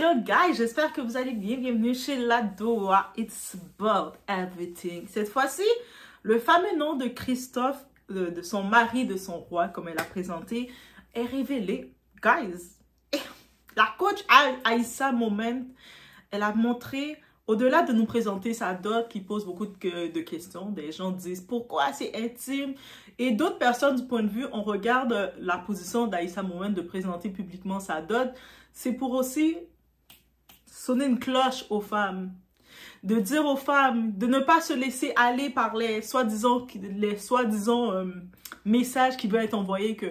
Hello guys, j'espère que vous allez bien. Bienvenue chez Ladoa. It's about everything. Cette fois-ci, le fameux nom de Christophe, de son mari, de son roi, comme elle a présenté, est révélé. Guys, la coach Aïssa Moment, elle a montré, au-delà de nous présenter sa dot qui pose beaucoup de questions, des gens disent pourquoi c'est intime, et d'autres personnes du point de vue, on regarde la position d'Aïssa Moment de présenter publiquement sa dot, c'est pour aussi sonner une cloche aux femmes, de dire aux femmes de ne pas se laisser aller par les soi-disant messages qui veulent être envoyés, que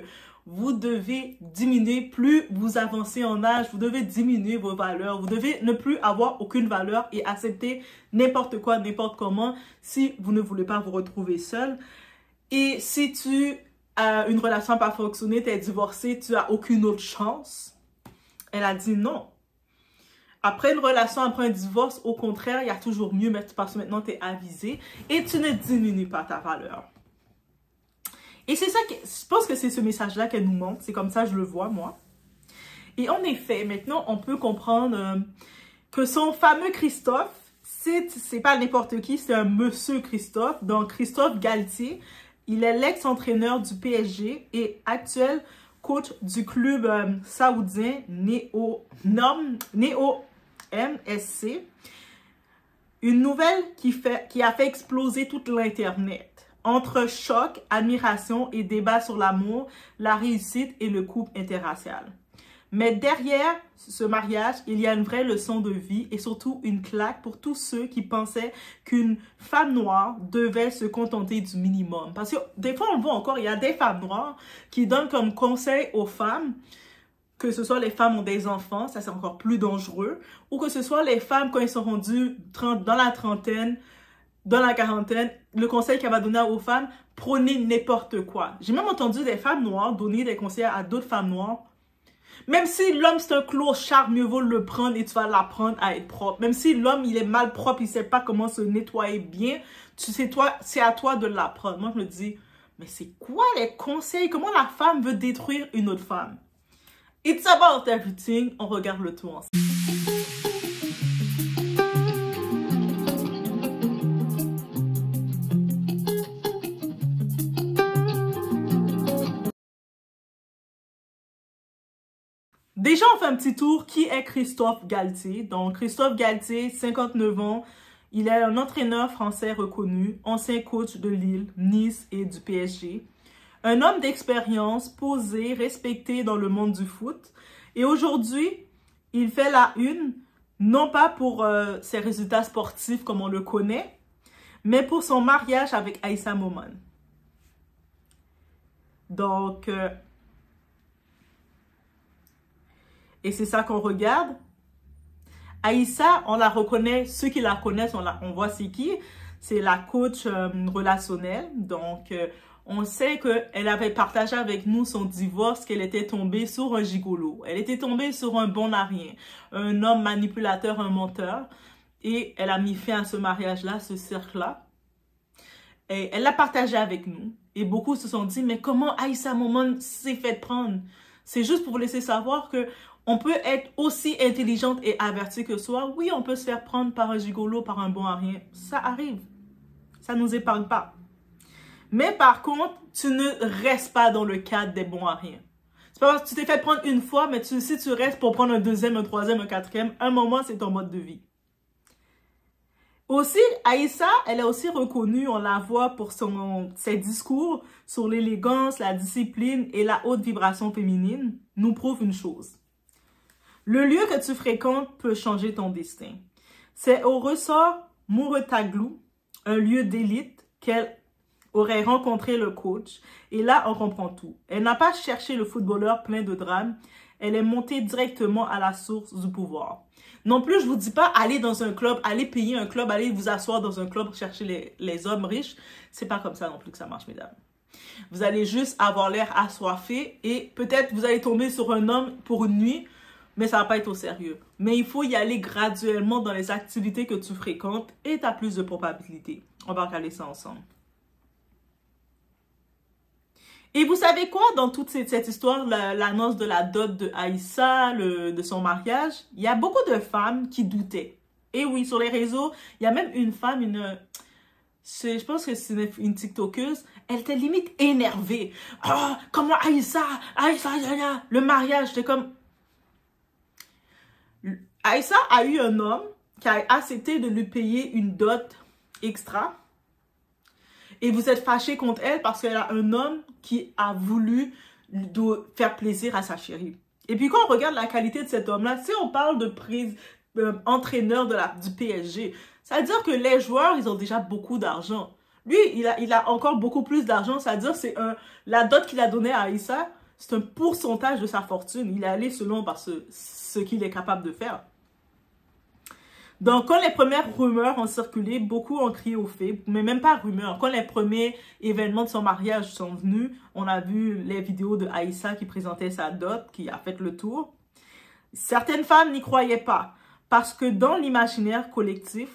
vous devez diminuer, plus vous avancez en âge, vous devez diminuer vos valeurs, vous devez ne plus avoir aucune valeur et accepter n'importe quoi, n'importe comment, si vous ne voulez pas vous retrouver seul. Et si tu as une relation pas fonctionné, tu es divorcé, tu n'as aucune autre chance. Elle a dit non. Après une relation, après un divorce, au contraire, il y a toujours mieux, parce que maintenant tu es avisé et tu ne diminues pas ta valeur. Et c'est ça, je pense que c'est ce message-là qu'elle nous montre. C'est comme ça que je le vois, moi. Et en effet, maintenant, on peut comprendre que son fameux Christophe, c'est pas n'importe qui, c'est un monsieur Christophe. Donc, Christophe Galtier, il est l'ex-entraîneur du PSG et actuel coach du club saoudien MSC. Une nouvelle qui a fait exploser toute l'Internet. Entre choc, admiration et débat sur l'amour, la réussite et le couple interracial. Mais derrière ce mariage, il y a une vraie leçon de vie et surtout une claque pour tous ceux qui pensaient qu'une femme noire devait se contenter du minimum. Parce que des fois, on voit encore, il y a des femmes noires qui donnent comme conseil aux femmes, que ce soit les femmes ont des enfants, ça c'est encore plus dangereux, ou que ce soit les femmes quand elles sont rendues dans la trentaine, dans la quarantaine, le conseil qu'elle va donner aux femmes, prenez n'importe quoi. J'ai même entendu des femmes noires donner des conseils à d'autres femmes noires. Même si l'homme c'est un clochard, mieux vaut le prendre et tu vas l'apprendre à être propre. Même si l'homme il est mal propre, il sait pas comment se nettoyer bien, c'est à toi de l'apprendre. Moi je me dis, mais c'est quoi les conseils? Comment la femme veut détruire une autre femme? It's about everything. On regarde le tout ensemble. Déjà, on fait un petit tour. Qui est Christophe Galtier? Donc, Christophe Galtier, 59 ans. Il est un entraîneur français reconnu, ancien coach de Lille, Nice et du PSG. Un homme d'expérience, posé, respecté dans le monde du foot. Et aujourd'hui, il fait la une, non pas pour ses résultats sportifs comme on le connaît, mais pour son mariage avec Aïssa Moment. Donc, et c'est ça qu'on regarde. Aïssa, on la reconnaît, ceux qui la connaissent, on voit c'est qui. C'est la coach relationnelle. Donc, on sait qu'elle avait partagé avec nous son divorce, qu'elle était tombée sur un gigolo. Elle était tombée sur un bon à rien, un homme manipulateur, un menteur. Et elle a mis fin à ce mariage-là, ce cercle-là. Et elle l'a partagé avec nous. Et beaucoup se sont dit, mais comment Aïssa Moment s'est fait prendre? C'est juste pour vous laisser savoir que on peut être aussi intelligente et avertie que soi. Oui, on peut se faire prendre par un gigolo, par un bon à rien. Ça arrive. Ça ne nous épargne pas. Mais par contre, tu ne restes pas dans le cadre des bons à rien. C'est pas parce que tu t'es fait prendre une fois, mais si tu restes pour prendre un deuxième, un troisième, un quatrième, un moment, c'est ton mode de vie. Aussi, Aïssa, elle est aussi reconnue, on la voit pour ses discours sur l'élégance, la discipline et la haute vibration féminine, nous prouve une chose. Le lieu que tu fréquentes peut changer ton destin. C'est au ressort Mourotaglou, un lieu d'élite, qu'elle aurait rencontré le coach. Et là, on comprend tout. Elle n'a pas cherché le footballeur plein de drames. Elle est montée directement à la source du pouvoir. Non plus, je vous dis pas, allez dans un club, allez payer un club, allez vous asseoir dans un club, chercher les hommes riches. C'est pas comme ça non plus que ça marche, mesdames. Vous allez juste avoir l'air assoiffé et peut-être vous allez tomber sur un homme pour une nuit, mais ça va pas être au sérieux. Mais il faut y aller graduellement dans les activités que tu fréquentes et tu as plus de probabilité. On va regarder ça ensemble. Et vous savez quoi, dans toute cette histoire, l'annonce de la dot de Aïssa, de son mariage, il y a beaucoup de femmes qui doutaient. Et oui, sur les réseaux, il y a même une femme, je pense que c'est une TikTokeuse, elle était limite énervée. Oh, comment Aïssa, le mariage, j'étais comme... Aïssa a eu un homme qui a accepté de lui payer une dot extra. Et vous êtes fâché contre elle parce qu'elle a un homme qui a voulu faire plaisir à sa chérie. Et puis quand on regarde la qualité de cet homme-là, si on parle de entraîneur du PSG, ça veut dire que les joueurs, ils ont déjà beaucoup d'argent. Lui, il a encore beaucoup plus d'argent, ça veut dire c'est la dot qu'il a donnée à Aïssa, c'est un pourcentage de sa fortune. Il est allé selon ce qu'il est capable de faire. Donc, quand les premières rumeurs ont circulé, beaucoup ont crié au fait, mais même pas rumeurs. Quand les premiers événements de son mariage sont venus, on a vu les vidéos de Aïssa qui présentait sa dot, qui a fait le tour. Certaines femmes n'y croyaient pas, parce que dans l'imaginaire collectif,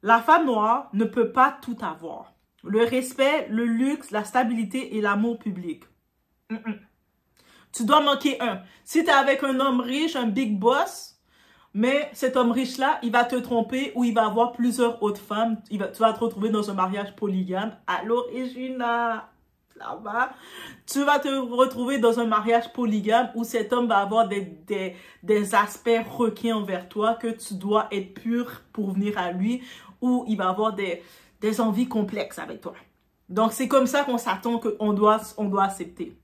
la femme noire ne peut pas tout avoir. Le respect, le luxe, la stabilité et l'amour public. Tu dois manquer un. Si tu es avec un homme riche, un big boss, mais cet homme riche-là, il va te tromper ou il va avoir plusieurs autres femmes. Tu vas te retrouver dans un mariage polygame. Allô, Regina, là-bas. Tu vas te retrouver dans un mariage polygame où cet homme va avoir des aspects requins envers toi, que tu dois être pur pour venir à lui, ou il va avoir des envies complexes avec toi. Donc, c'est comme ça qu'on s'attend qu'on doit accepter.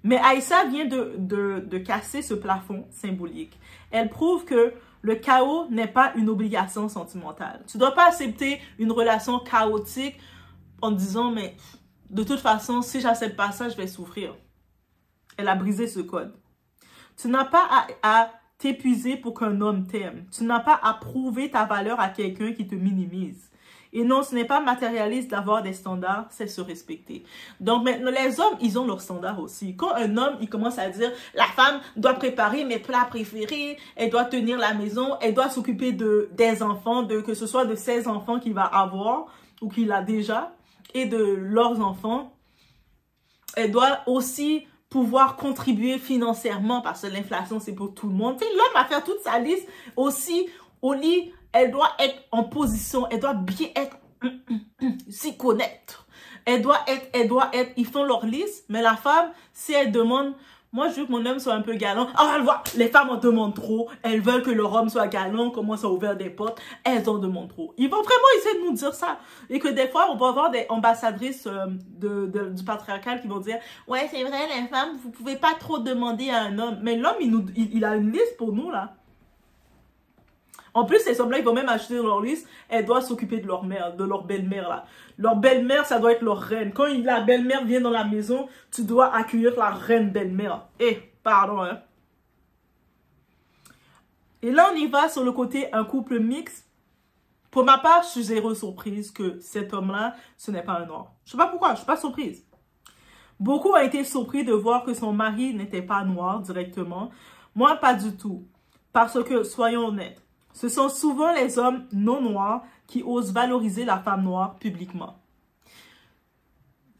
Mais Aïssa vient de casser ce plafond symbolique. Elle prouve que le chaos n'est pas une obligation sentimentale. Tu ne dois pas accepter une relation chaotique en disant, mais de toute façon, si j'accepte pas ça, je vais souffrir. Elle a brisé ce code. Tu n'as pas à t'épuiser pour qu'un homme t'aime. Tu n'as pas à prouver ta valeur à quelqu'un qui te minimise. Et non, ce n'est pas matérialiste d'avoir des standards, c'est se respecter. Donc maintenant, les hommes, ils ont leurs standards aussi. Quand un homme, il commence à dire, la femme doit préparer mes plats préférés, elle doit tenir la maison, elle doit s'occuper des enfants, que ce soit de ses enfants qu'il va avoir ou qu'il a déjà, et de leurs enfants. Elle doit aussi pouvoir contribuer financièrement parce que l'inflation, c'est pour tout le monde. Tu sais, l'homme va faire toute sa liste aussi au lit. Elle doit être en position, elle doit bien être, s'y connaître. Elle doit être, ils font leur liste, mais la femme, si elle demande, moi je veux que mon homme soit un peu galant. Oh, elle voit, les femmes en demandent trop, elles veulent que leur homme soit galant, commence à ouvrir des portes, elles en demandent trop. Ils vont vraiment essayer de nous dire ça. Et que des fois, on va avoir des ambassadrices du patriarcal qui vont dire, ouais, c'est vrai, les femmes, vous pouvez pas trop demander à un homme. Mais l'homme, il a une liste pour nous, là. En plus, ces hommes-là, ils vont même ajouter dans leur liste, elles doivent s'occuper de leur mère, de leur belle-mère, là. Leur belle-mère, ça doit être leur reine. Quand la belle-mère vient dans la maison, tu dois accueillir la reine belle-mère. Pardon, hein. Et là, on y va sur le côté un couple mixte. Pour ma part, je suis zéro surprise que cet homme-là, ce n'est pas un noir. Je sais pas pourquoi, je suis pas surprise. Beaucoup ont été surpris de voir que son mari n'était pas noir directement. Moi, pas du tout. Parce que, soyons honnêtes, ce sont souvent les hommes non noirs qui osent valoriser la femme noire publiquement.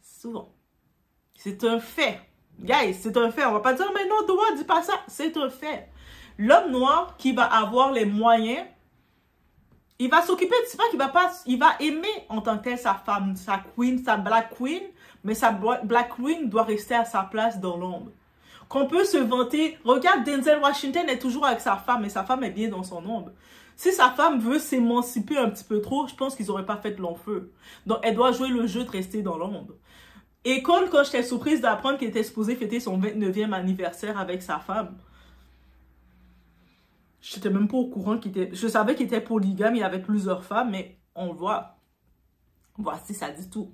Souvent. C'est un fait. Guys, c'est un fait. On va pas dire, mais non, Doua, dis pas ça. C'est un fait. L'homme noir qui va avoir les moyens, il va s'occuper de ça, il va aimer en tant que tel sa femme, sa queen, sa black queen, mais sa black queen doit rester à sa place dans l'ombre. Qu'on peut se vanter. Regarde, Denzel Washington est toujours avec sa femme, mais sa femme est bien dans son ombre. Si sa femme veut s'émanciper un petit peu trop, je pense qu'ils n'auraient pas fait long feu. Donc, elle doit jouer le jeu de rester dans l'ombre. Et quand j'étais surprise d'apprendre qu'il était supposé fêter son 29e anniversaire avec sa femme, je n'étais même pas au courant qu'il était... Je savais qu'il était polygame, il avait plusieurs femmes, mais on voit. Voici, ça dit tout.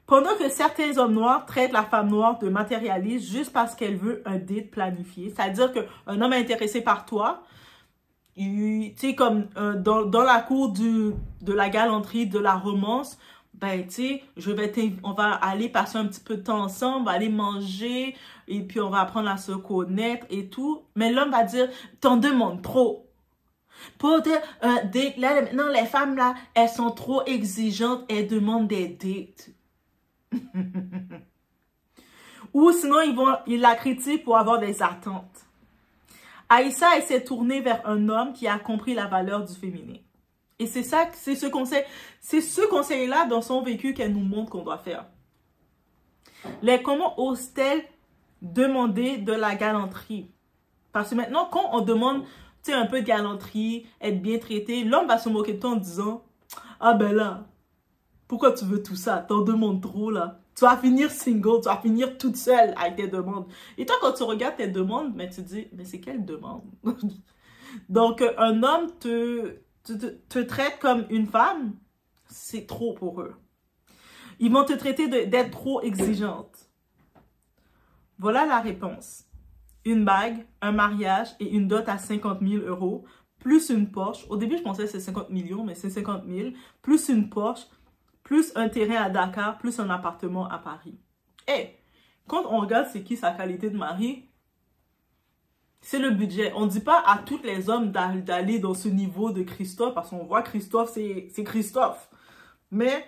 Pendant que certains hommes noirs traitent la femme noire de matérialiste juste parce qu'elle veut un date planifié, c'est-à-dire qu'un homme est intéressé par toi, tu sais, comme dans la cour de la galanterie, de la romance, ben, tu sais, on va aller passer un petit peu de temps ensemble, on va aller manger, et puis on va apprendre à se connaître et tout. Mais l'homme va dire, t'en demandes trop. Là, maintenant, les femmes, là, elles sont trop exigeantes, elles demandent des dates. Ou sinon, ils la critiquent pour avoir des attentes. Aïssa, elle s'est tournée vers un homme qui a compris la valeur du féminin. Et c'est ça, c'est ce conseil-là dans son vécu qu'elle nous montre qu'on doit faire. Comment ose-t-elle demander de la galanterie? Parce que maintenant, quand on demande, tu sais, un peu de galanterie, être bien traité, l'homme va se moquer de toi en disant, ah ben là, pourquoi tu veux tout ça? T'en demandes trop, là. Tu vas finir single, tu vas finir toute seule avec tes demandes. Et toi, quand tu regardes tes demandes, mais tu te dis, mais c'est quelle demande? Donc, un homme te traite comme une femme, c'est trop pour eux. Ils vont te traiter d'être trop exigeante. Voilà la réponse. Une bague, un mariage et une dot à 50 000 €, plus une Porsche. Au début, je pensais que c'est 50 millions, mais c'est 50 000, plus une Porsche, plus un terrain à Dakar, plus un appartement à Paris. Et quand on regarde c'est qui sa qualité de mari, c'est le budget. On ne dit pas à tous les hommes d'aller dans ce niveau de Christophe, parce qu'on voit Christophe, c'est Christophe. Mais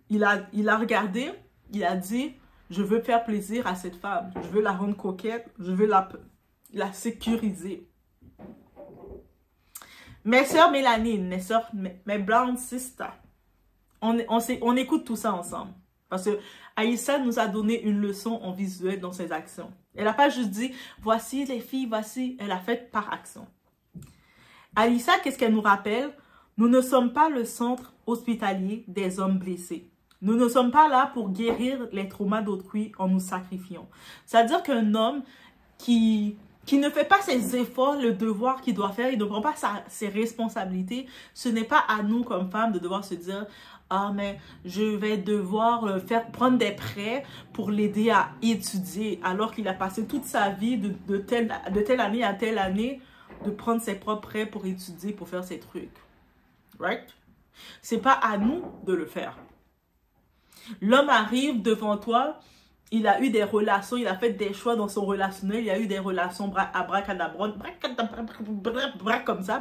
il a regardé, il a dit, je veux faire plaisir à cette femme, je veux la rendre coquette, je veux la sécuriser. Mes sœurs Mélanine, mes brown sisters, on écoute tout ça ensemble. Parce que Aïssa nous a donné une leçon en visuel dans ses actions. Elle n'a pas juste dit, voici les filles, voici. Elle a fait par action. Aïssa, qu'est-ce qu'elle nous rappelle? Nous ne sommes pas le centre hospitalier des hommes blessés. Nous ne sommes pas là pour guérir les traumas d'autrui en nous sacrifiant. C'est-à-dire qu'un homme qui ne fait pas ses efforts, le devoir qu'il doit faire, il ne prend pas ses responsabilités, ce n'est pas à nous comme femmes de devoir se dire « Ah, mais je vais devoir prendre des prêts pour l'aider à étudier » alors qu'il a passé toute sa vie de telle année à telle année de prendre ses propres prêts pour étudier, pour faire ses trucs. Right? C'est pas à nous de le faire. L'homme arrive devant toi, il a eu des relations, il a fait des choix dans son relationnel, il a eu des relations abracadabra, comme ça,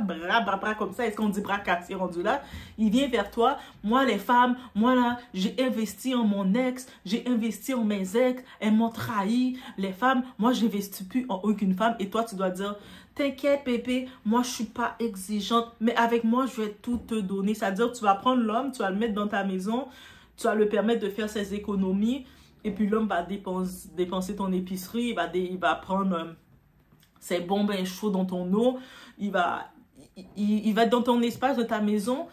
comme ça, est-ce qu'on dit bras cassé rendu là? Il vient vers toi, moi les femmes, moi là, j'ai investi en mon ex, j'ai investi en mes ex, elles m'ont trahi, les femmes, moi j'investis plus en aucune femme, et toi tu dois dire, t'inquiète bébé, moi je suis pas exigeante, mais avec moi je vais tout te donner, c'est-à-dire tu vas prendre l'homme, tu vas le mettre dans ta maison, tu vas le permettre de faire ses économies, et puis l'homme va dépenser ton épicerie, il va prendre ses bons bains chauds dans ton eau, il va être dans ton espace de ta maison.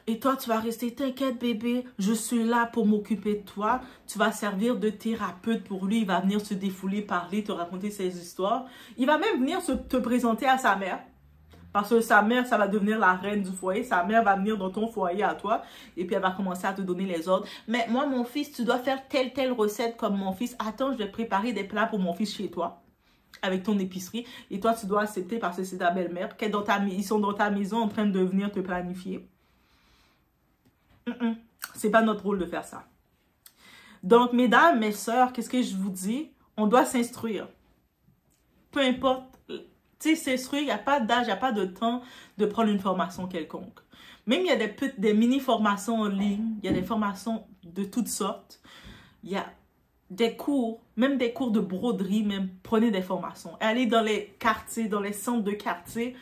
Et toi, tu vas rester, t'inquiète bébé, je suis là pour m'occuper de toi. Tu vas servir de thérapeute pour lui, il va venir se défouler, parler, te raconter ses histoires. Il va même venir te présenter à sa mère. Parce que sa mère, ça va devenir la reine du foyer. Sa mère va venir dans ton foyer à toi. Et puis, elle va commencer à te donner les ordres. Mais moi, mon fils, tu dois faire telle recette comme mon fils. Attends, je vais préparer des plats pour mon fils chez toi. Avec ton épicerie. Et toi, tu dois accepter parce que c'est ta belle-mère. Ils sont dans ta maison en train de venir te planifier. C'est pas notre rôle de faire ça. Donc, mesdames, mes sœurs, qu'est-ce que je vous dis? On doit s'instruire. Peu importe. Tu sais, s'instruire, il n'y a pas d'âge, il n'y a pas de temps de prendre une formation quelconque. Même il y a des mini-formations en ligne, il y a des formations de toutes sortes. Il y a des cours, même des cours de broderie, même prenez des formations. Allez dans les quartiers, dans les centres de quartier,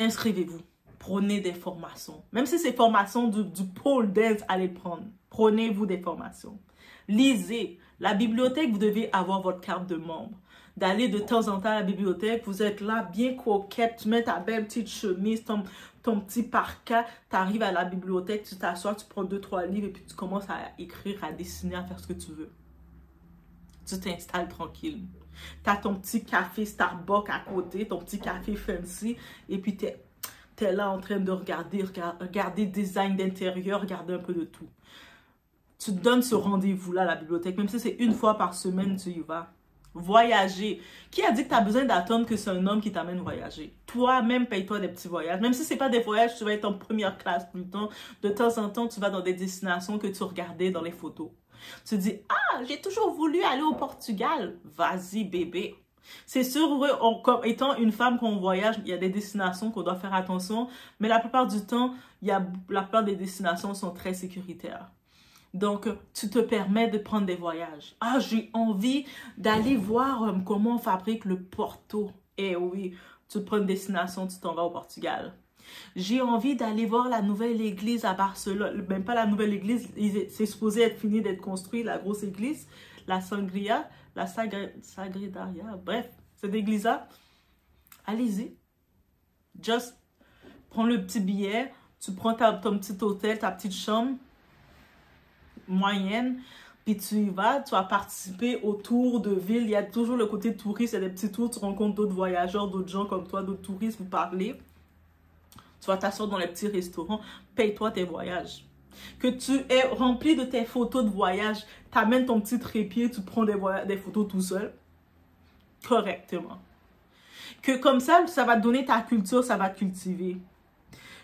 inscrivez-vous. Prenez des formations. Même si c'est formations du pole dance, allez prendre. Prenez-vous des formations. Lisez. La bibliothèque, vous devez avoir votre carte de membre. D'aller de temps en temps à la bibliothèque, vous êtes là, bien coquette, tu mets ta belle petite chemise, ton petit parka, tu arrives à la bibliothèque, tu t'assois, tu prends 2-3 livres et puis tu commences à écrire, à dessiner, à faire ce que tu veux. Tu t'installes tranquille. Tu as ton petit café Starbucks à côté, ton petit café fancy, et puis tu es là en train de regarder design d'intérieur, regarder un peu de tout. Tu te donnes ce rendez-vous-là à la bibliothèque, même si c'est une fois par semaine, tu y vas. Voyager. Qui a dit que tu as besoin d'attendre que c'est un homme qui t'amène voyager? Toi-même, paye-toi des petits voyages. Même si ce n'est pas des voyages, tu vas être en première classe tout le temps. De temps en temps, tu vas dans des destinations que tu regardais dans les photos. Tu te dis, ah, j'ai toujours voulu aller au Portugal. Vas-y, bébé. C'est sûr, oui, comme étant une femme qu'on voyage, il y a des destinations qu'on doit faire attention, mais la plupart du temps, la plupart des destinations sont très sécuritaires. Donc, tu te permets de prendre des voyages. Ah, j'ai envie d'aller voir comment on fabrique le Porto. Eh oui, tu prends une destination, tu t'en vas au Portugal. J'ai envie d'aller voir la nouvelle église à Barcelone. Même pas la nouvelle église, c'est supposé être fini d'être construit, la grosse église, la Sangria, la Sagradaria. Bref, cette église-là, allez-y. Just prends le petit billet, tu prends ton petit hôtel, ta petite chambre moyenne, puis tu y vas, tu vas participer au tour de ville. Il y a toujours le côté touriste, il y a des petits tours, tu rencontres d'autres voyageurs, d'autres gens comme toi, d'autres touristes, vous parlez. Tu vas t'asseoir dans les petits restaurants, paye-toi tes voyages. Que tu es rempli de tes photos de voyage, t'amènes ton petit trépied, tu prends des photos tout seul, correctement. Que comme ça va te donner ta culture, ça va te cultiver.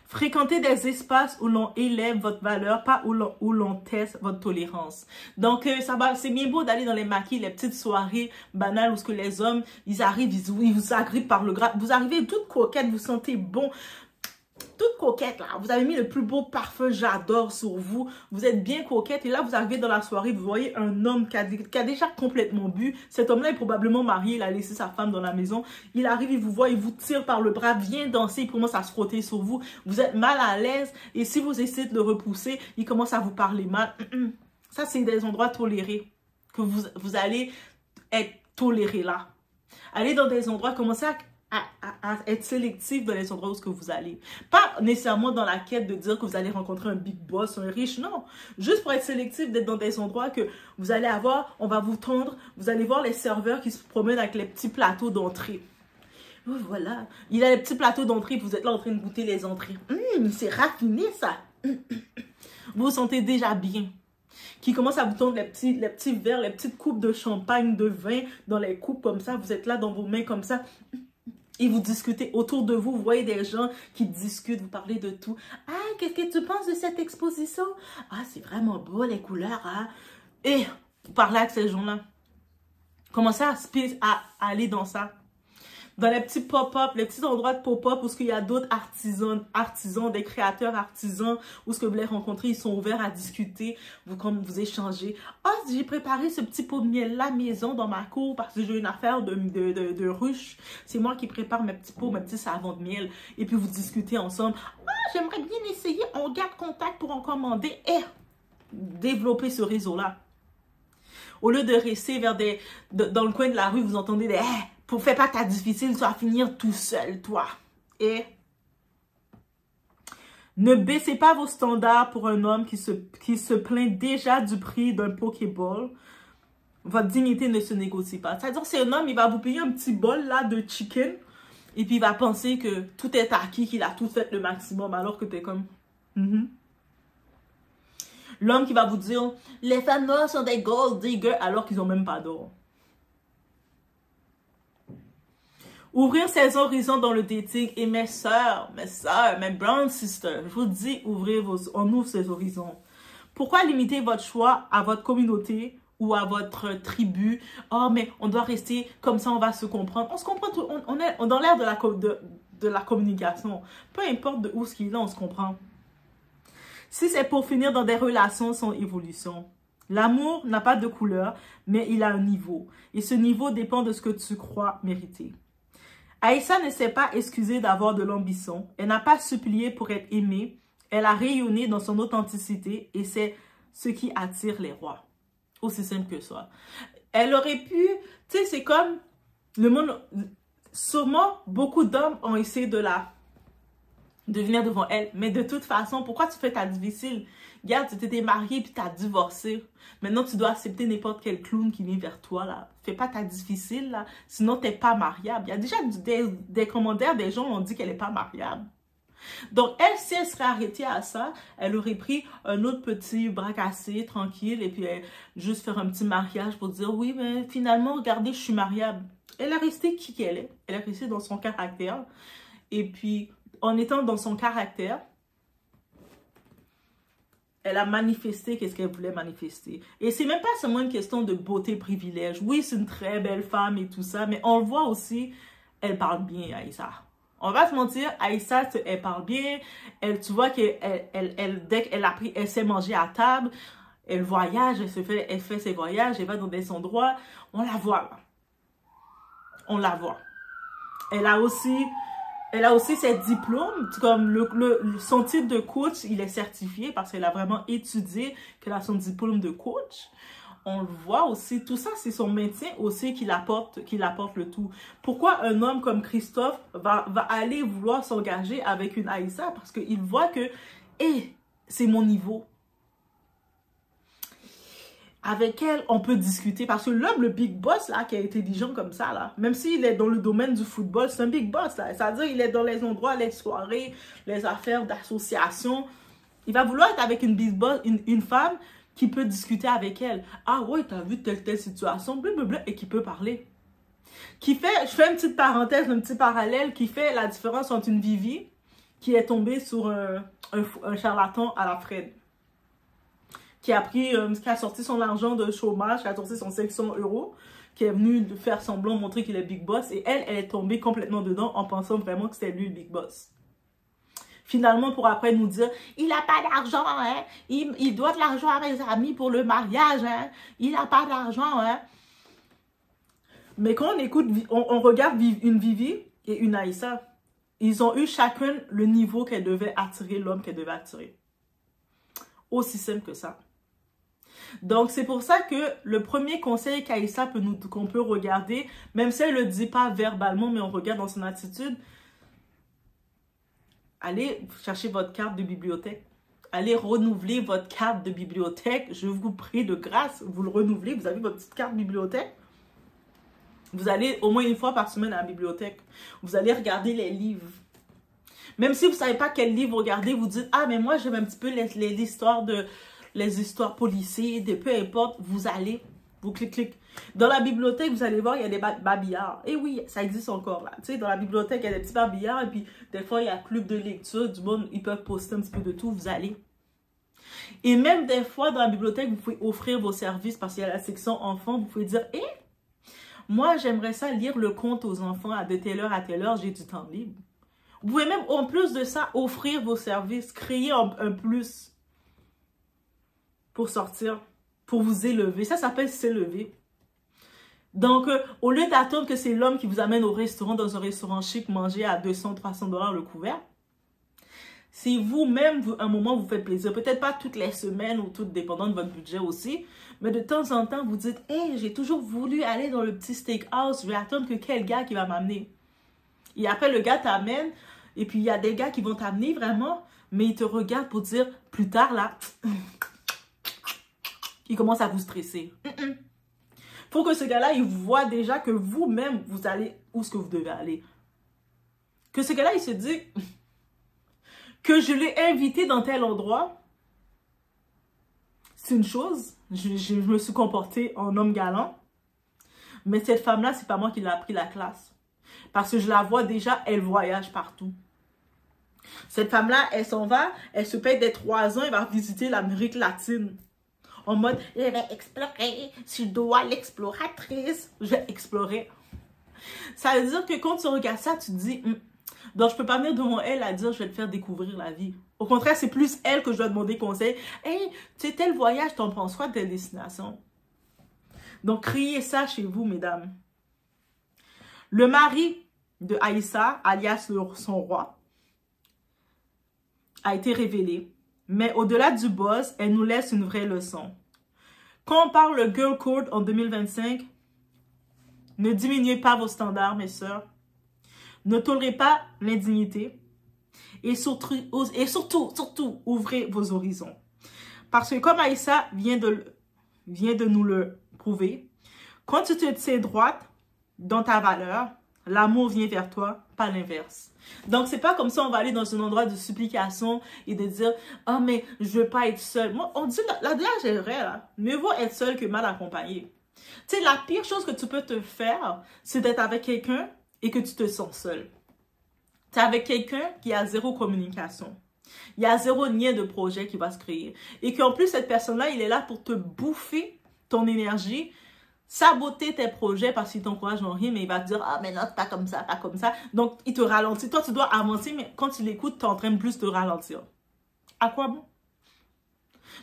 Fréquenter des espaces où l'on élève votre valeur, pas où l'on teste votre tolérance. Donc, c'est bien beau d'aller dans les maquis, les petites soirées banales où ce que les hommes, ils arrivent, ils vous agrippent par le gras. Vous arrivez toute coquette, vous sentez bon. Toute coquette, là. Vous avez mis le plus beau parfum, j'adore, sur vous. Vous êtes bien coquette. Et là, vous arrivez dans la soirée, vous voyez un homme qui a déjà complètement bu. Cet homme-là est probablement marié. Il a laissé sa femme dans la maison. Il arrive, il vous voit, il vous tire par le bras, vient danser, il commence à se frotter sur vous. Vous êtes mal à l'aise. Et si vous essayez de le repousser, il commence à vous parler mal. Ça, c'est des endroits tolérés. Que vous allez être toléré là. Allez dans des endroits, commencez à être sélectif dans les endroits où vous allez. Pas nécessairement dans la quête de dire que vous allez rencontrer un big boss, un riche, non. Juste pour être sélectif, d'être dans des endroits que vous allez avoir, on va vous tendre, vous allez voir les serveurs qui se promènent avec les petits plateaux d'entrée. Voilà, il a les petits plateaux d'entrée, vous êtes là en train de goûter les entrées. C'est raffiné ça. Vous vous sentez déjà bien. Qui commence à vous tendre les petits verres, les petites coupes de champagne, de vin dans les coupes comme ça. Vous êtes là dans vos mains comme ça. Et vous discutez autour de vous, vous voyez des gens qui discutent, vous parlez de tout. Ah, qu'est-ce que tu penses de cette exposition? Ah, c'est vraiment beau les couleurs, hein? Et vous parlez avec ces gens-là. Commencez à aller dans ça. Dans les petits pop-up, les petits endroits de pop-up où il y a d'autres artisans, des créateurs artisans, où ce que vous les rencontrez, ils sont ouverts à discuter, vous échangez. Ah, j'ai préparé ce petit pot de miel-là maison dans ma cour parce que j'ai une affaire de ruche. C'est moi qui prépare mes petits pots, mes petits savons de miel. Et puis vous discutez ensemble. Ah, j'aimerais bien essayer. On garde contact pour en commander et développer ce réseau-là. Au lieu de rester dans le coin de la rue, vous entendez des fais pas ta difficile, tu vas finir tout seul, toi. Et ne baissez pas vos standards pour un homme qui se plaint déjà du prix d'un Pokéball. Votre dignité ne se négocie pas. C'est-à-dire, c'est un homme, il va vous payer un petit bol là de chicken et puis il va penser que tout est acquis, qu'il a tout fait le maximum alors que t'es comme... L'homme qui va vous dire, les femmes noires sont des gold diggers alors qu'ils n'ont même pas d'or. Ouvrir ses horizons dans le dating. Et mes soeurs, mes brown sisters, je vous dis, on ouvre ses horizons. Pourquoi limiter votre choix à votre communauté ou à votre tribu? Oh, mais on doit rester comme ça, on va se comprendre. On se comprend, on est dans l'ère de la communication. Peu importe de où ce qu'il est, on se comprend. Si c'est pour finir dans des relations sans évolution. L'amour n'a pas de couleur, mais il a un niveau. Et ce niveau dépend de ce que tu crois mériter. Aïssa ne s'est pas excusée d'avoir de l'ambition. Elle n'a pas supplié pour être aimée. Elle a rayonné dans son authenticité et c'est ce qui attire les rois. Aussi simple que ça. Elle aurait pu... Tu sais, c'est comme... Le monde... Sûrement, beaucoup d'hommes ont essayé de venir devant elle. Mais de toute façon, pourquoi tu fais ta difficile? Regarde, tu t'étais mariée puis tu as divorcé. Maintenant, tu dois accepter n'importe quel clown qui vient vers toi, là. Fais pas ta difficile, là. Sinon, tu n'es pas mariable. Il y a déjà des commentaires, des gens ont dit qu'elle n'est pas mariable. Donc, elle, si elle serait arrêtée à ça, elle aurait pris un autre petit bras cassé, tranquille, et puis juste faire un petit mariage pour dire, oui, mais finalement, regardez, je suis mariable. Elle est restée qui qu'elle est. Elle est restée dans son caractère. Et puis, en étant dans son caractère, Elle a manifesté qu'est-ce qu'elle voulait manifester. Et c'est même pas seulement une question de beauté, privilège. Oui, c'est une très belle femme et tout ça, mais on le voit aussi, elle parle bien, Aïssa. On va se mentir, Aïssa, elle parle bien. Elle, tu vois qu'elle, dès qu'elle a pris, elle sait manger à table. Elle voyage, elle fait ses voyages, elle va dans des endroits. On la voit, là. On la voit. Elle a aussi ses diplômes, comme son titre de coach, il est certifié parce qu'elle a vraiment étudié, qu'elle a son diplôme de coach. On le voit aussi, tout ça, c'est son maintien aussi qui apporte le tout. Pourquoi un homme comme Christophe va aller vouloir s'engager avec une Aïssa? Parce qu'il voit que, c'est mon niveau. Avec elle, on peut discuter. Parce que l'homme, le big boss, là, qui est intelligent comme ça, là, même s'il est dans le domaine du football, c'est un big boss, là. C'est-à-dire, il est dans les endroits, les soirées, les affaires d'association. Il va vouloir être avec une big boss, une femme qui peut discuter avec elle. Ah ouais, t'as vu telle situation, blablabla, et qui peut parler. Je fais une petite parenthèse, un petit parallèle, qui fait la différence entre une Vivi qui est tombée sur un charlatan à la Fred. Qui a sorti son argent de chômage, qui a sorti son 500 €, qui est venu faire semblant, montrer qu'il est big boss. Et elle est tombée complètement dedans en pensant vraiment que c'était lui le big boss. Finalement, pour après nous dire, il n'a pas d'argent, hein. Il doit de l'argent à mes amis pour le mariage, hein. Il n'a pas d'argent, hein. Mais quand on écoute, on regarde une Vivi et une Aïssa, ils ont eu chacun le niveau qu'elle devait attirer, l'homme qu'elle devait attirer. Aussi simple que ça. Donc, c'est pour ça que le premier conseil qu'Aïssa qu'on peut regarder, même si elle ne le dit pas verbalement, mais on regarde dans son attitude, allez chercher votre carte de bibliothèque. Allez renouveler votre carte de bibliothèque. Je vous prie de grâce, vous le renouvelez. Vous avez votre petite carte bibliothèque. Vous allez au moins une fois par semaine à la bibliothèque. Vous allez regarder les livres. Même si vous ne savez pas quel livre regarder, vous dites, ah, mais moi, j'aime un petit peu les histoires policières, peu importe, vous allez, vous cliquez. Dans la bibliothèque, vous allez voir, il y a des babillards. Et oui, ça existe encore là. Tu sais, dans la bibliothèque, il y a des petits babillards. Et puis, des fois, il y a club de lecture. Du monde, ils peuvent poster un petit peu de tout. Vous allez. Et même des fois, dans la bibliothèque, vous pouvez offrir vos services parce qu'il y a la section enfants. Vous pouvez dire, moi, j'aimerais ça lire le conte aux enfants à telle heure, j'ai du temps libre. Vous pouvez même, en plus de ça, offrir vos services, créer un plus pour sortir, pour vous élever. Ça s'appelle s'élever. Donc, au lieu d'attendre que c'est l'homme qui vous amène au restaurant, dans un restaurant chic, manger à 200-300 $ le couvert, si vous-même, un moment, vous faites plaisir, peut-être pas toutes les semaines ou tout dépendant de votre budget aussi, mais de temps en temps, vous dites, j'ai toujours voulu aller dans le petit steakhouse, je vais attendre que quel gars qui va m'amener. Et après, le gars t'amène, et puis il y a des gars qui vont t'amener vraiment, mais ils te regardent pour dire, plus tard, là, il commence à vous stresser. Faut que ce gars-là, il voit déjà que vous-même, vous allez où est-ce que vous devez aller. Que ce gars-là, il se dit que je l'ai invité dans tel endroit, c'est une chose. Je me suis comportée en homme galant. Mais cette femme-là, c'est pas moi qui l'ai appris la classe. Parce que je la vois déjà, elle voyage partout. Cette femme-là, elle s'en va, elle se paye des 3 ans, elle va visiter l'Amérique latine. En mode, je vais explorer, je dois l'exploratrice, je vais explorer. Ça veut dire que quand tu regardes ça, tu te dis, donc je peux pas venir devant elle à dire, je vais te faire découvrir la vie. Au contraire, c'est plus elle que je dois demander conseil. Hey, tu sais, tel voyage, t'en penses quoi de telle destination? Donc, criez ça chez vous, mesdames. Le mari de Aïssa, alias son roi, a été révélé. Mais au-delà du boss, elle nous laisse une vraie leçon. Quand on parle de Girl Code en 2025, ne diminuez pas vos standards, mes sœurs. Ne tolérez pas l'indignité. Et surtout, ouvrez vos horizons. Parce que comme Aïssa vient de nous le prouver, quand tu te tiens droite dans ta valeur, l'amour vient vers toi, pas l'inverse. Donc, c'est pas comme ça on va aller dans un endroit de supplication et de dire « Ah, mais je veux pas être seule. » Moi, on dit, là-dedans, j'ai vrai, là. Mieux vaut être seule que mal accompagnée. Tu sais, la pire chose que tu peux te faire, c'est d'être avec quelqu'un et que tu te sens seule. Tu es avec quelqu'un qui a zéro communication. Il y a zéro lien de projet qui va se créer. Et qu'en plus, cette personne-là, il est là pour te bouffer ton énergie, saboter tes projets parce qu'il t'encourage dans rien, mais il va te dire, ah, mais non, pas comme ça, pas comme ça. Donc, il te ralentit. Toi, tu dois avancer, mais quand tu l'écoutes, tu es en train de plus te ralentir. À quoi bon?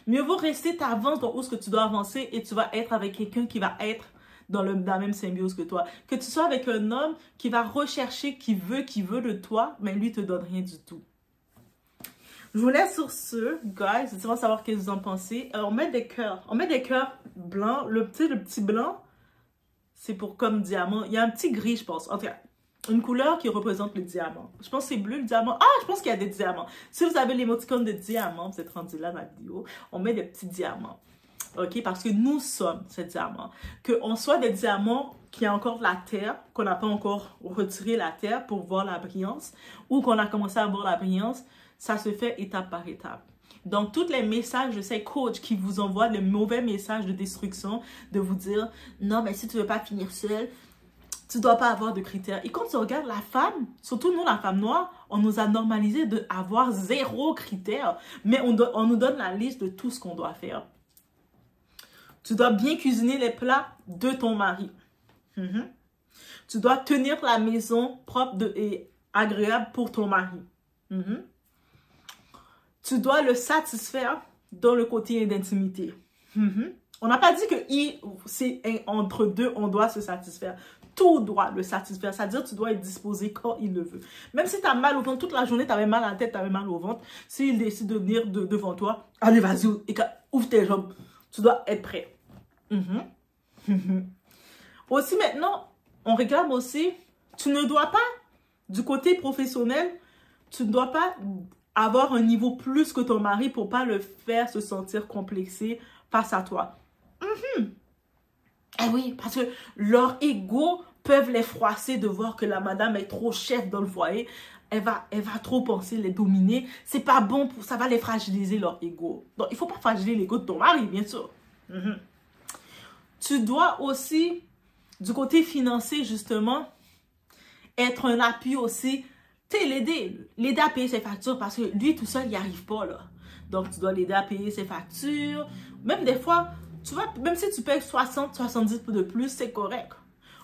Mieux vaut rester, t'avances dans où ce que tu dois avancer et tu vas être avec quelqu'un qui va être dans la même symbiose que toi. Que tu sois avec un homme qui va rechercher, qui veut de toi, mais lui te donne rien du tout. Je vous laisse sur ce, guys. Je veux savoir ce que vous en pensez. On met des cœurs. On met des cœurs blancs. Le petit blanc, c'est pour comme diamant. Il y a un petit gris, je pense. En tout cas, une couleur qui représente le diamant. Je pense que c'est bleu, le diamant. Ah, je pense qu'il y a des diamants. Si vous avez l'émoticône de diamant, vous êtes rendu là dans la vidéo, on met des petits diamants. OK? Parce que nous sommes ces diamants. Qu'on soit des diamants qui a encore de la terre, qu'on n'a pas encore retiré la terre pour voir la brillance, ou qu'on a commencé à voir la brillance, ça se fait étape par étape. Donc, tous les messages de ces coachs qui vous envoient le mauvais message de destruction, de vous dire, non, mais si tu ne veux pas finir seul, tu ne dois pas avoir de critères. Et quand tu regardes la femme, surtout nous, la femme noire, on nous a normalisé d'avoir zéro critère, mais on nous donne la liste de tout ce qu'on doit faire. Tu dois bien cuisiner les plats de ton mari. Tu dois tenir la maison propre et agréable pour ton mari. Tu dois le satisfaire dans le côté d'intimité. On n'a pas dit que c'est entre deux, on doit se satisfaire. Tout doit le satisfaire. C'est-à-dire que tu dois être disposé quand il le veut. Même si tu as mal au ventre toute la journée, tu avais mal à la tête, tu avais mal au ventre. S'il décide de venir devant toi, allez, vas-y, ouvre tes jambes. Tu dois être prêt. Aussi maintenant, on réclame aussi, tu ne dois pas, du côté professionnel, tu ne dois pas avoir un niveau plus que ton mari pour pas le faire se sentir complexé face à toi. Eh oui, parce que leur ego peuvent les froisser de voir que la madame est trop chef dans le foyer. Elle va trop penser les dominer. C'est pas bon, ça va les fragiliser leur ego. Donc, il faut pas fragiliser l'ego de ton mari, bien sûr. Tu dois aussi, du côté financier, justement, être un appui aussi. Tu sais, l'aider à payer ses factures parce que lui, tout seul, il n'y arrive pas, là. Donc, tu dois l'aider à payer ses factures. Même des fois, tu vois, même si tu payes 60, 70 de plus, c'est correct.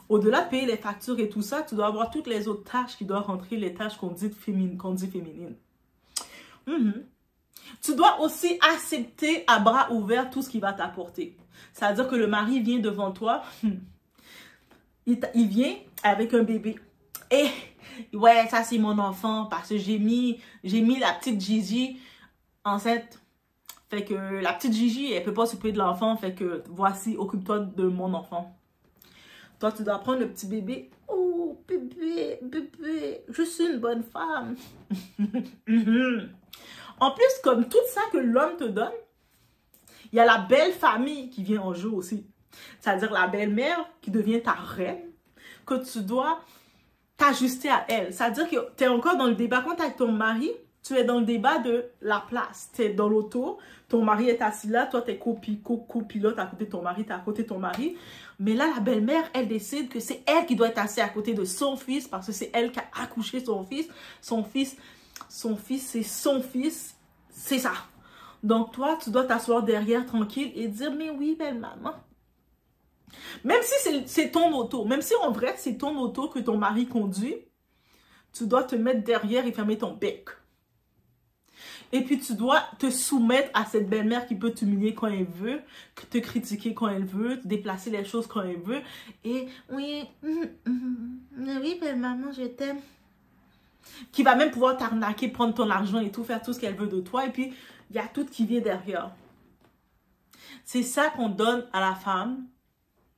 Au-delà de payer les factures et tout ça, tu dois avoir toutes les autres tâches qui doivent rentrer, les tâches qu'on dit féminines. Tu dois aussi accepter à bras ouverts tout ce qu'il va t'apporter. C'est-à-dire que le mari vient devant toi, il vient avec un bébé. Et ouais, ça c'est mon enfant parce que j'ai mis la petite Gigi enceinte. Fait que la petite Gigi, elle peut pas s'occuper de l'enfant. Fait que voici, occupe-toi de mon enfant. Toi, tu dois prendre le petit bébé. Oh, bébé, bébé, je suis une bonne femme. En plus, comme tout ça que l'homme te donne, il y a la belle famille qui vient en jeu aussi. C'est-à-dire la belle-mère qui devient ta reine, que tu dois t'ajuster à elle. C'est-à-dire que tu es encore dans le débat. Quand tu es avec ton mari, tu es dans le débat de la place. Tu es dans l'auto, ton mari est assis là, toi tu es copilote à côté de ton mari, tu es à côté de ton mari. Mais là, la belle-mère, elle décide que c'est elle qui doit être assise à côté de son fils parce que c'est elle qui a accouché son fils. Son fils, c'est son fils. C'est ça. Donc toi, tu dois t'asseoir derrière tranquille et dire, mais oui, belle maman. Même si c'est ton auto, même si en vrai, c'est ton auto que ton mari conduit, tu dois te mettre derrière et fermer ton bec. Et puis, tu dois te soumettre à cette belle-mère qui peut t'humilier quand elle veut, te critiquer quand elle veut, déplacer les choses quand elle veut. Et oui, oui, belle-maman, je t'aime. Qui va même pouvoir t'arnaquer, prendre ton argent et tout, faire tout ce qu'elle veut de toi. Et puis, il y a tout qui vient derrière. C'est ça qu'on donne à la femme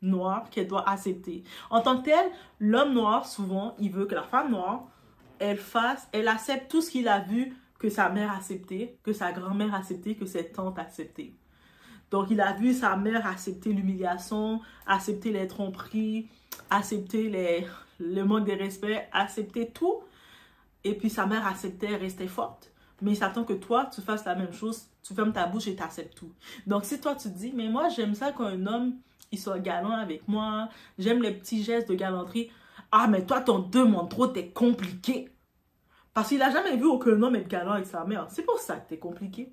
noire qu'elle doit accepter. En tant que tel, l'homme noir, souvent, il veut que la femme noire, elle accepte tout ce qu'il a vu que sa mère acceptait, que sa grand-mère acceptait, que ses tantes acceptaient. Donc, il a vu sa mère accepter l'humiliation, accepter les tromperies, accepter le manque de respect, accepter tout. Et puis, sa mère acceptait, restait forte. Mais il s'attend que toi, tu fasses la même chose, tu fermes ta bouche et tu acceptes tout. Donc, si toi, tu te dis, mais moi, j'aime ça quand un homme, il soit galant avec moi, j'aime les petits gestes de galanterie. Ah, mais toi, ton demande trop, t'es compliqué. Parce qu'il n'a jamais vu aucun homme être galant avec sa mère. C'est pour ça que c'est compliqué.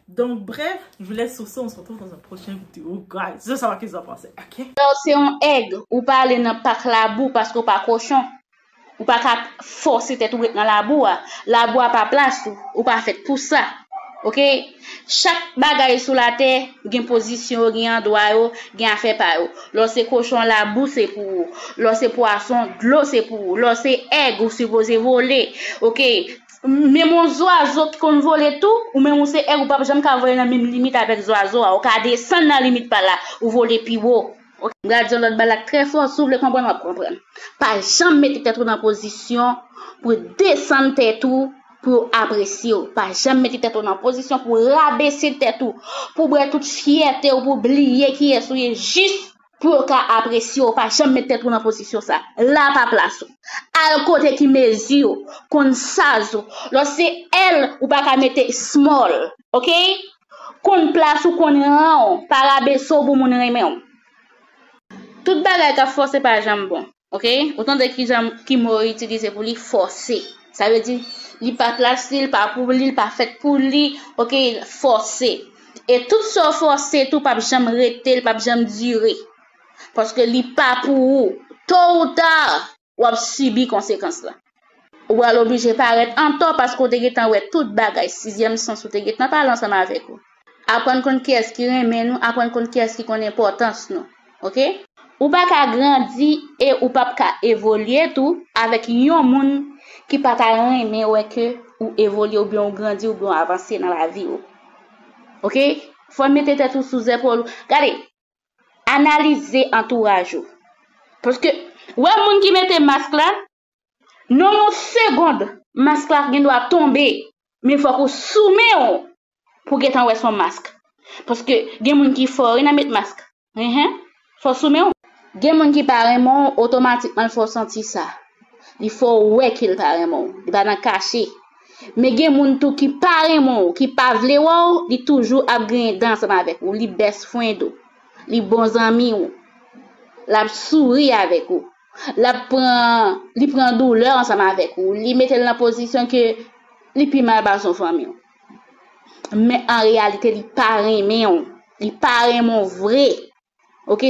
Donc, bref, je vous laisse sur ça. On se retrouve dans un prochain vidéo. Guys, je veux savoir ce que vous en pensez. OK? Alors, c'est un egg. Ou pas aller dans le la boue parce qu'on pas cochon. Ou pas forcer tête ou dans la boue. La boue a pas place. Ou pas fait pour ça. OK? Chaque bagaille sur la terre, il y a une position, il y a un droit, il y a un fait par eux. Lorsque cochon, la boue, c'est pour eux. Lorsque poisson, de l'eau, c'est pour eux. Lorsque egg, vous supposez voler. OK? Même les oiseaux qui ont volé tout, ou même c'est egg, ou pas, jamais qu'à voler dans la même limite avec les oiseaux, ou qu'à descendre dans la limite par là, ou voler plus haut. OK? Regardez l'autre balle très fort, si vous voulez comprendre, comprendre. Pas jamais mettre tête dans position pour descendre tête tout. Pour apprécier, pas jamais mettre tête en position pour rabaisser tête pour brûler toute fierté ou pour oublier qui est souillé juste pour apprécier, pas jamais mettre tête en position ça. Là pas place. À côté qui mesure, qu'on saz, là c'est elle ou pas mettre small, OK? Qu'on place ou qu'on rend, pas rabaisser pour mon remet. Toute bagarre qu'a forcé pas jamais bon, OK? Autant de qui m'a utilisé pour lui forcer. Ça veut dire il pas placé, il pas pour lui, il pas fait pour lui, OK, forcé. Et tout ça forcé, tout pas jamais rester, pas jamais durer. Parce que il pas pour vous. Tôt ou tard, ou a subi conséquences là. Ou à l'obligé paraître en temps parce qu'on te getan ouais toute bagaille sixième sens ou te getan parler ensemble avec vous. Apprendre qu'on qui est qui remet nous, apprendre qu'on qui est qui connaît importance nous. OK? Ou pas qu'à grandir et ou pas qu'à évoluer tout avec yon moun qui pas ta aimer ouais que ou évoluer ou bien grandir ou bien avancer dans la vie. OK? Faut mettre tête sous épaule. Regardez. Analyser entourage. Parce que ouais moun qui mette masque là, non une seconde, masque là il doit tomber, mais faut qu'on soumet pour que t'en ouais son masque. Parce que gen moun qui fort, il n'a mettre masque. Faut soumet. Gen moun qui parement automatiquement faut sentir ça. Il faut ouais qu'il parement, il va dans cacher. Mais gen moun tout qui parement, qui pas vle ou, il toujours a gagner dans avec ou, li baisse foin d'eau. Li bons amis ou. La sourit avec ou. Li prend douleur ensemble avec ou. Li mette dans la position que li pi mal ba son famille. Mais en réalité, li parement, vrai. OK?